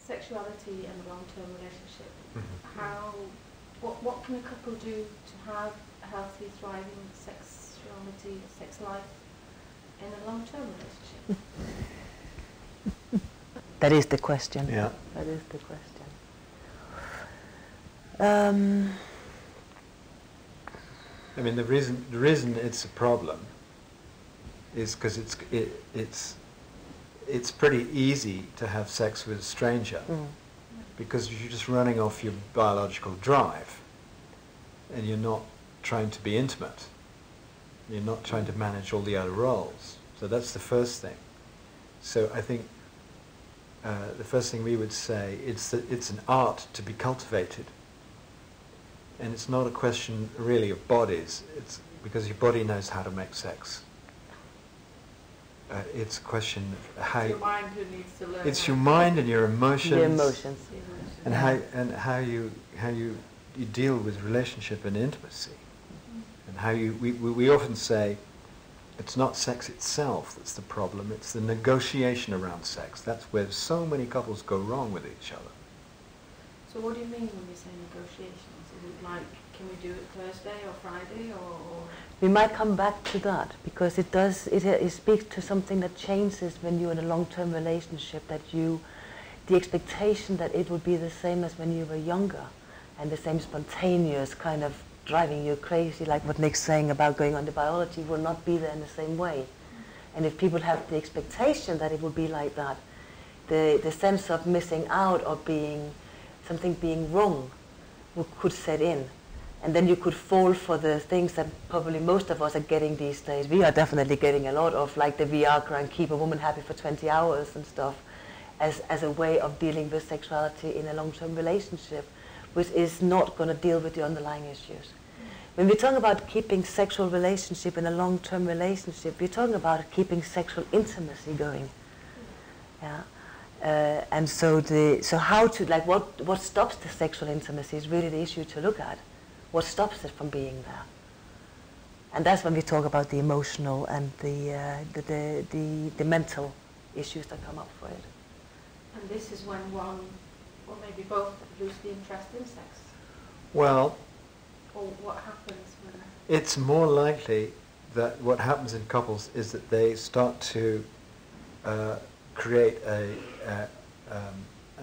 sexuality in a long-term relationship. What can a couple do to have a healthy, thriving sexuality, sex life in a long-term relationship? That is the question. Yeah. That is the question. I mean, the reason it's a problem is because it's pretty easy to have sex with a stranger because you're just running off your biological drive and you're not trying to be intimate. You're not trying to manage all the other roles. So that's the first thing. So I think the first thing we would say is that it's an art to be cultivated. And it's not a question really of bodies. It's because your body knows how to make sex. It's a question of how your mind who needs to learn. It's your mind and your emotions. The emotions. And how you deal with relationship and intimacy. And how we often say it's not sex itself that's the problem, it's the negotiation around sex. That's where so many couples go wrong with each other. So what do you mean when you say negotiations? Is it like, can we do it Thursday or Friday or? We might come back to that because it speaks to something that changes when you're in a long-term relationship, that the expectation that it would be the same as when you were younger and the same spontaneous kind of driving you crazy, like what Nick's saying about going on to biology, will not be there in the same way. And if people have the expectation that it will be like that, the sense of missing out or something being wrong could set in. And then you could fall for the things that probably most of us are getting these days. We are definitely getting a lot of, like the Viagra and keep a woman happy for 20 hours and stuff, as a way of dealing with sexuality in a long-term relationship, which is not going to deal with the underlying issues. When we talk about keeping sexual relationship in a long-term relationship, we're talking about keeping sexual intimacy going. Yeah. And so how to, like, what stops the sexual intimacy is really the issue to look at. What stops it from being there? And that's when we talk about the emotional and the mental issues that come up for it. And this is when one, or maybe both, lose the interest in sex? Well, or what happens when? It's more likely that what happens in couples is that they start to create a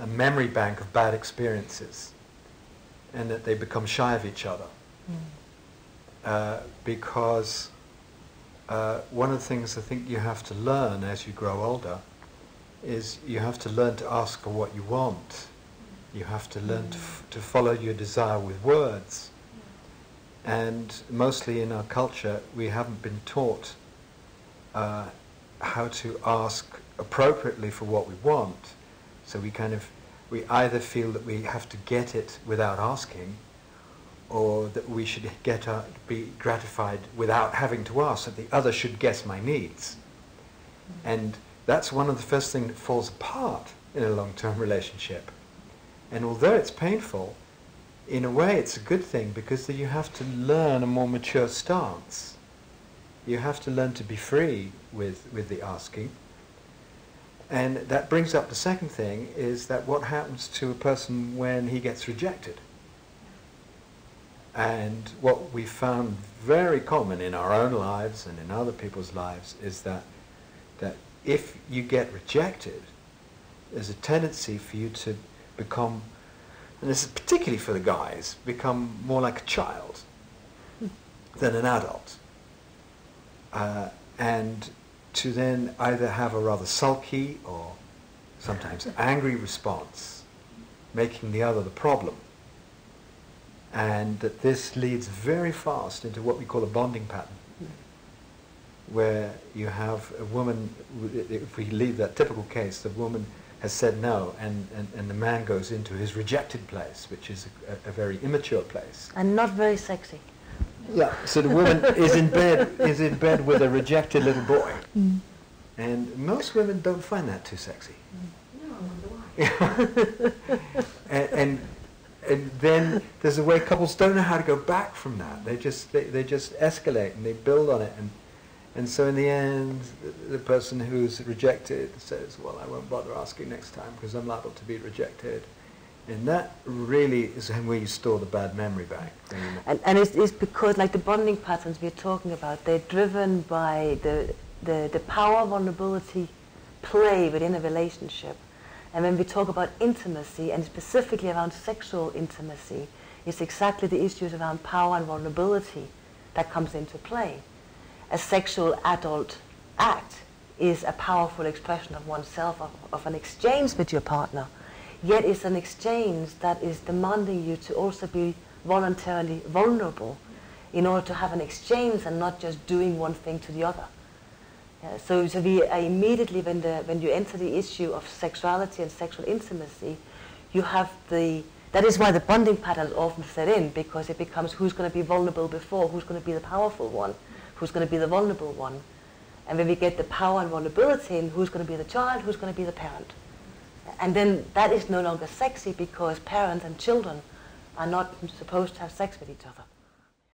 memory bank of bad experiences, and that they become shy of each other. Because one of the things I think you have to learn as you grow older is you have to learn to ask for what you want. You have to learn to follow your desire with words. And mostly in our culture, we haven't been taught how to ask appropriately for what we want. So we either feel that we have to get it without asking, or that we should be gratified without having to ask, that the other should guess my needs. And that's one of the first things that falls apart in a long-term relationship. And although it's painful, in a way it's a good thing, because you have to learn a more mature stance. You have to learn to be free with the asking. And that brings up the second thing, is that what happens to a person when he gets rejected. And what we found very common in our own lives and in other people's lives is that if you get rejected, there's a tendency for you to become, and this is particularly for the guys, become more like a child than an adult. And to then either have a rather sulky or sometimes angry response, making the other the problem. And that this leads very fast into what we call a bonding pattern, where you have a woman, if we leave that typical case, the woman has said no, and the man goes into his rejected place, which is a very immature place. And not very sexy. Yeah, so the woman is in bed with a rejected little boy. And most women don't find that too sexy. No, I wonder why. and then there's a way couples don't know how to go back from that. They just escalate and they build on it, And so in the end, the person who's rejected says, well, I won't bother asking next time because I'm liable to be rejected. And that really is where you store the bad memory back. And it's because, like the bonding patterns we're talking about, they're driven by the power, vulnerability, play within a relationship. And when we talk about intimacy, and specifically around sexual intimacy, it's exactly the issues around power and vulnerability that comes into play. A sexual adult act is a powerful expression of oneself, of an exchange with your partner. Yet it's an exchange that is demanding you to also be voluntarily vulnerable in order to have an exchange and not just doing one thing to the other. So we immediately, when you enter the issue of sexuality and sexual intimacy, you have that is why the bonding patterns often set in, because it becomes who's going to be vulnerable before, who's going to be the powerful one, who's going to be the vulnerable one. And when we get the power and vulnerability in, who's going to be the child, who's going to be the parent. And then that is no longer sexy because parents and children are not supposed to have sex with each other.